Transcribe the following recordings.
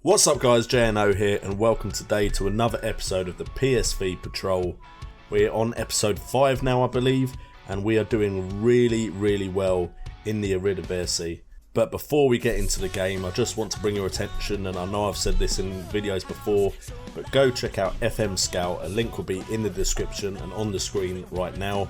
What's up guys, JNO here and welcome today to another episode of the PSV Patrol. We're on episode 5 now I believe, and we are doing really well in the Eredivisie. But before we get into the game, I just want to bring your attention, and I know I've said this in videos before, but go check out FM Scout. A link will be in the description and on the screen right now.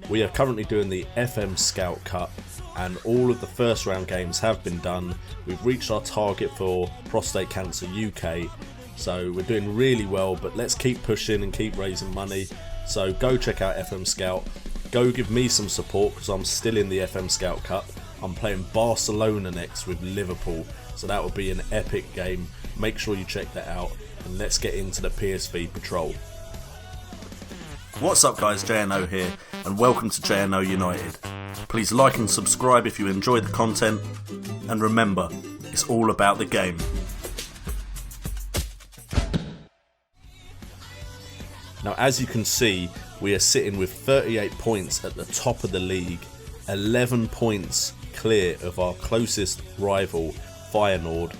We are currently doing the FM Scout Cup, and all of the first round games have been done. We've reached our target for Prostate Cancer UK, so we're doing really well, but let's keep pushing and keep raising money. So go check out FM Scout, go give me some support because I'm still in the FM Scout Cup. I'm playing Barcelona next with Liverpool, so that will be an epic game. Make sure you check that out, and let's get into the PSV Patrol. What's up guys, JNO here, and welcome to JNO United. Please like and subscribe if you enjoy the content, and remember, it's all about the game. Now as you can see, we are sitting with 38 points at the top of the league, 11 points clear of our closest rival, Feyenoord.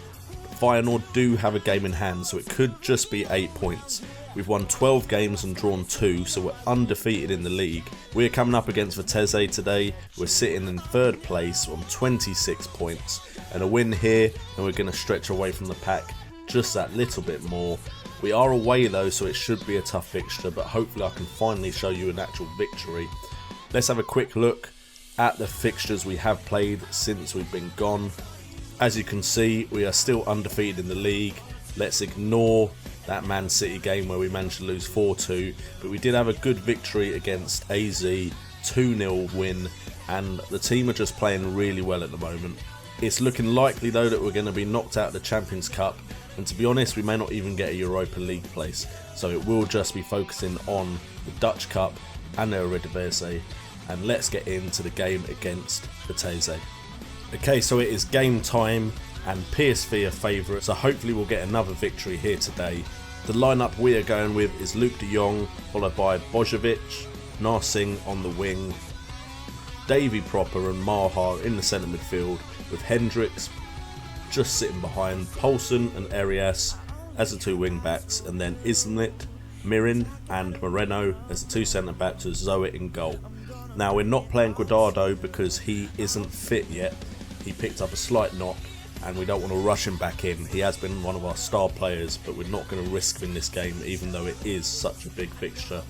Feyenoord do have a game in hand, so it could just be 8 points. We've won 12 games and drawn 2, so we're undefeated in the league. We're coming up against Vitesse today. We're sitting in 3rd place on 26 points. And a win here, and we're going to stretch away from the pack just that little bit more. We are away though, so it should be a tough fixture, but hopefully I can finally show you an actual victory. Let's have a quick look at the fixtures we have played since we've been gone. As you can see, we are still undefeated in the league. Let's ignore that Man City game where we managed to lose 4-2, but we did have a good victory against AZ, 2-0 win, and the team are just playing really well at the moment. It's looking likely though that we're going to be knocked out of the Champions Cup, and to be honest we may not even get a Europa League place, so it will just be focusing on the Dutch Cup and the Eredivisie. And let's get into the game against Vitesse. Okay, so it is game time, and PSV are favourites, so hopefully we'll get another victory here today. The lineup we are going with is Luke de Jong, followed by Bojovic, Narsing on the wing, Davy Proper and Maha in the centre midfield, with Hendricks just sitting behind Poulsen and Arias as the 2 wing backs, and then Isnit, Mirin and Moreno as the 2 centre backs with Zoet in goal. Now we're not playing Guardado because he isn't fit yet. He picked up a slight knock, and we don't want to rush him back in. He has been one of our star players, but we're not going to risk him in this game even though it is such a big fixture.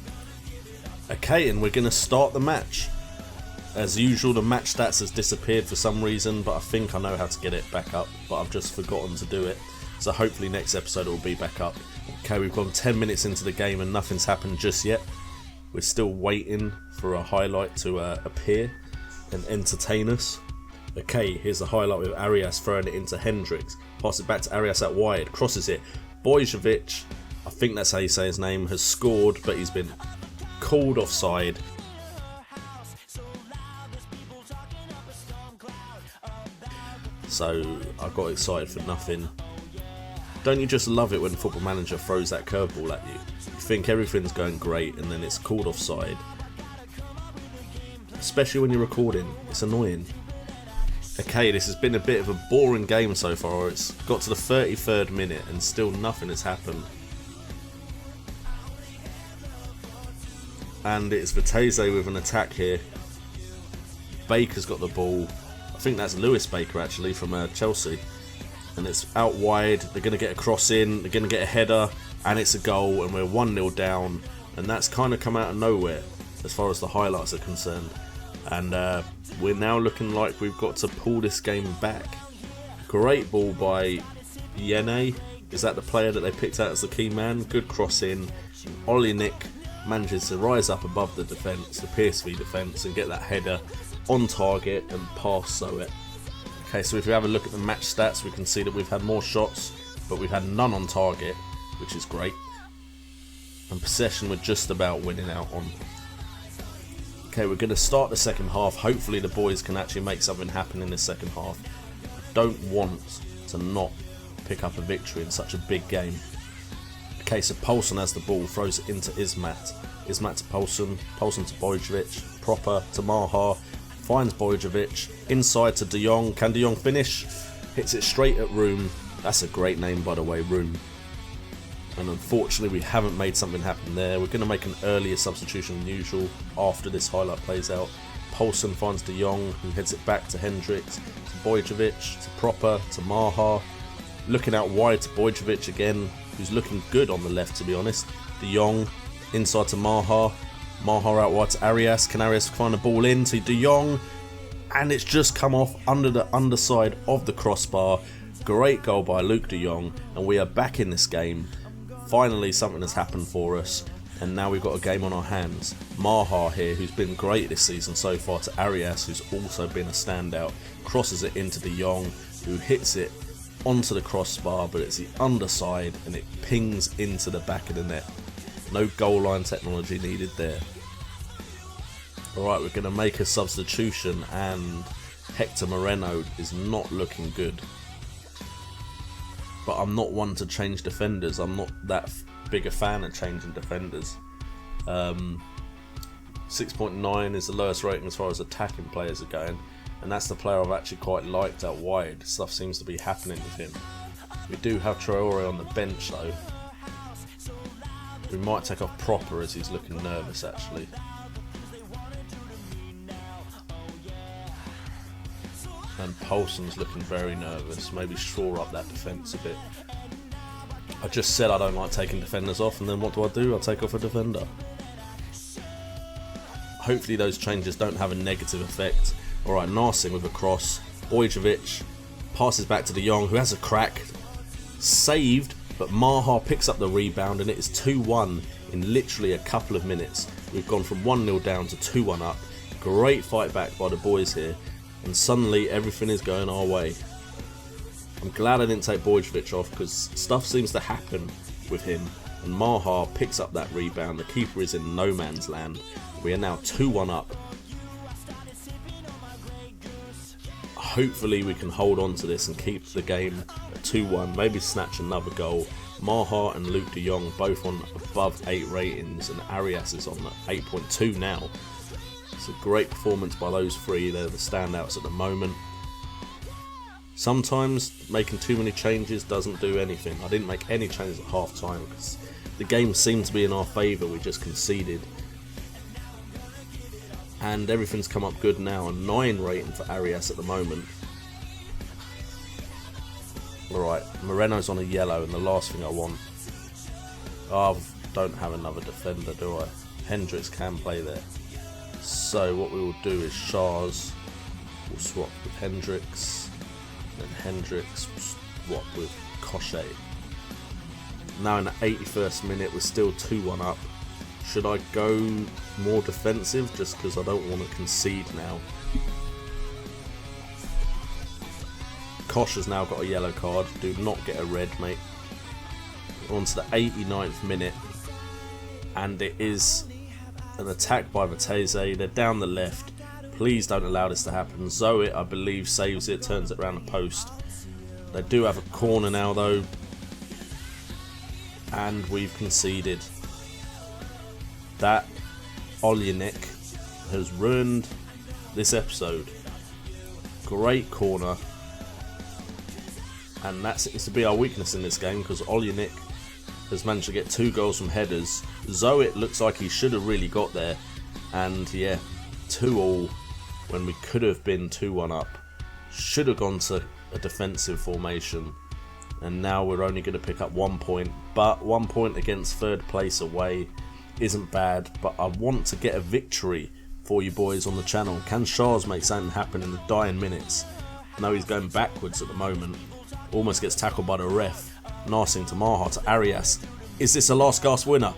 Okay, and we're going to start the match. As usual, the match stats has disappeared for some reason, but I think I know how to get it back up, but I've just forgotten to do it. So hopefully next episode it will be back up. Okay, we've gone 10 minutes into the game and nothing's happened just yet. We're still waiting for a highlight to appear and entertain us. Okay, here's a highlight with Arias throwing it into Hendricks. Pass it back to Arias out wide, crosses it. Bojovic, I think that's how you say his name, has scored, but he's been called offside. So I got excited for nothing. Don't you just love it when Football Manager throws that curveball at you? You think everything's going great and then it's called offside. Especially when you're recording, it's annoying. Okay, this has been a bit of a boring game so far. It's got to the 33rd minute and still nothing has happened. And it's Vitesse with an attack here. Baker's got the ball. I think that's Lewis Baker actually from Chelsea. And it's out wide. They're going to get a cross in. They're going to get a header. And it's a goal. And we're 1-0 down. And that's kind of come out of nowhere as far as the highlights are concerned. And we're now looking like we've got to pull this game back. Great ball by Yene. Is that the player that they picked out as the key man? Good cross in. Olinik manages to rise up above the defence, the PSV defence, and get that header on target and pass Zoet. Okay, so if we have a look at the match stats, we can see that we've had more shots, but we've had none on target, which is great. And possession we're just about winning out on. Okay, we're going to start the second half. Hopefully the boys can actually make something happen in the second half. I don't want to not pick up a victory in such a big game. Okay, so Poulsen has the ball, throws it into Ismat. Ismat to Poulsen, Poulsen to Bojovic, Proper to Maha, finds Bojovic, inside to de Jong. Can de Jong finish? Hits it straight at Room, That's a great name, by the way, Room. And unfortunately we haven't made something happen there. We're going to make an earlier substitution than usual after this highlight plays out. Poulsen finds De Jong, who heads it back to Hendricks, to Boyjevic, to Proper, to Maha. Looking out wide to Boyjevic again, who's looking good on the left, to be honest. De Jong inside to Maha. Maha out wide to Arias. Can Arias find the ball in to De Jong? And it's just come off under the underside of the crossbar. Great goal by Luuk De Jong, and we are back in this game. Finally something has happened for us, and now we've got a game on our hands. Maha here, who's been great this season so far, to Arias, who's also been a standout. Crosses it into De Jong, who hits it onto the crossbar, but it's the underside and it pings into the back of the net. No goal line technology needed there. Alright, we're going to make a substitution, and Hector Moreno is not looking good. But I'm not one to change defenders. I'm not that big a fan of changing defenders. 6.9 is the lowest rating as far as attacking players are going, and that's the player I've actually quite liked out wide. Stuff seems to be happening with him. We do have Traore on the bench though. We might take off Proper as he's looking nervous actually. And Poulsen's looking very nervous. Maybe shore up that defence a bit. I just said I don't like taking defenders off, and then what do? I take off a defender. Hopefully those changes don't have a negative effect. Alright, Narsing with a cross. Boyjevic passes back to De Jong, who has a crack. Saved, but Maha picks up the rebound, and it is 2-1 in literally a couple of minutes. We've gone from 1-0 down to 2-1 up. Great fight back by the boys here. And suddenly everything is going our way. I'm glad I didn't take Boyjevic off, because stuff seems to happen with him. And Maha picks up that rebound. The keeper is in no man's land. We are now 2-1 up. Hopefully we can hold on to this and keep the game at 2-1. Maybe snatch another goal. Maha and Luuk De Jong both on above 8 ratings, and Arias is on 8.2 now. It's a great performance by those three. They're the standouts at the moment. Sometimes making too many changes doesn't do anything. I didn't make any changes at half time because the game seemed to be in our favour. We just conceded. And everything's come up good now. A 9 rating for Arias at the moment. Alright, Moreno's on a yellow, and the last thing I want... I don't have another defender, do I? Hendricks can play there. So what we will do is Shars will swap with Hendricks, and Hendricks will swap with Cochet. Now in the 81st minute, we're still 2-1 up. Should I go more defensive just because I don't want to concede now? Kosh has now got a yellow card. Do not get a red, mate. On to the 89th minute, and it is an attack by Vitesse. They're down the left. Please don't allow this to happen. Zoe, I believe, saves it, turns it around the post. They do have a corner now though, and we've conceded. That Oljenik has ruined this episode. Great corner, and that seems to be our weakness in this game, because Oljenik has managed to get 2 goals from headers. Zoe looks like he should have really got there, and yeah, 2-2 when we could have been 2-1 up. Should have gone to a defensive formation, and now we're only going to pick up 1 point, but 1 point against 3rd place away isn't bad. But I want to get a victory for you boys on the channel. Can Shars make something happen in the dying minutes? No, he's going backwards at the moment. Almost gets tackled by the ref. Narsing to Maha to Arias. Is this a last gasp winner?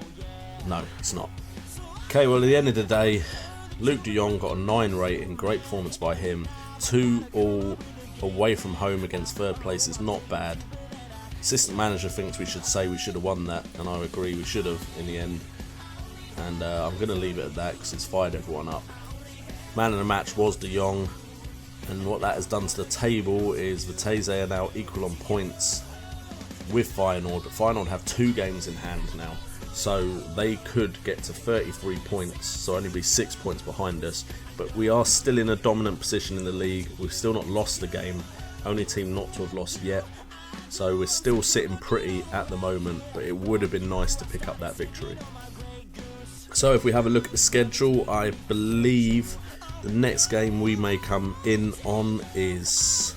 No, it's not. Okay, well at the end of the day, Luuk De Jong got a 9 rating. Great performance by him. 2-2 away from home against 3rd place is not bad. Assistant manager thinks we should have won that, and I agree we should have in the end. And I'm going to leave it at that because it's fired everyone up. Man of the match was De Jong, and what that has done to the table is Vitesse are now equal on points with Feyenoord, but Feyenoord have 2 games in hand now, so they could get to 33 points, so only be 6 points behind us. But we are still in a dominant position in the league. We've still not lost the game, only team not to have lost yet. So we're still sitting pretty at the moment, but it would have been nice to pick up that victory. So if we have a look at the schedule, I believe the next game we may come in on is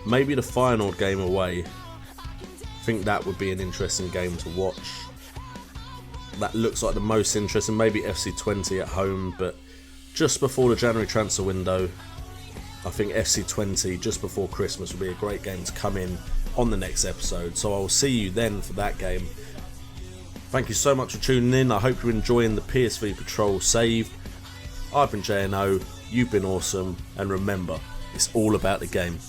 maybe the Feyenoord game away. I think that would be an interesting game to watch. That looks like the most interesting. Maybe FC20 at home, but just before the January transfer window, I think FC20 just before Christmas would be a great game to come in on the next episode. So I'll see you then for that game. Thank you so much for tuning in. I hope you're enjoying the PSV Patrol save. I've been JNO, you've been awesome, and remember, it's all about the game.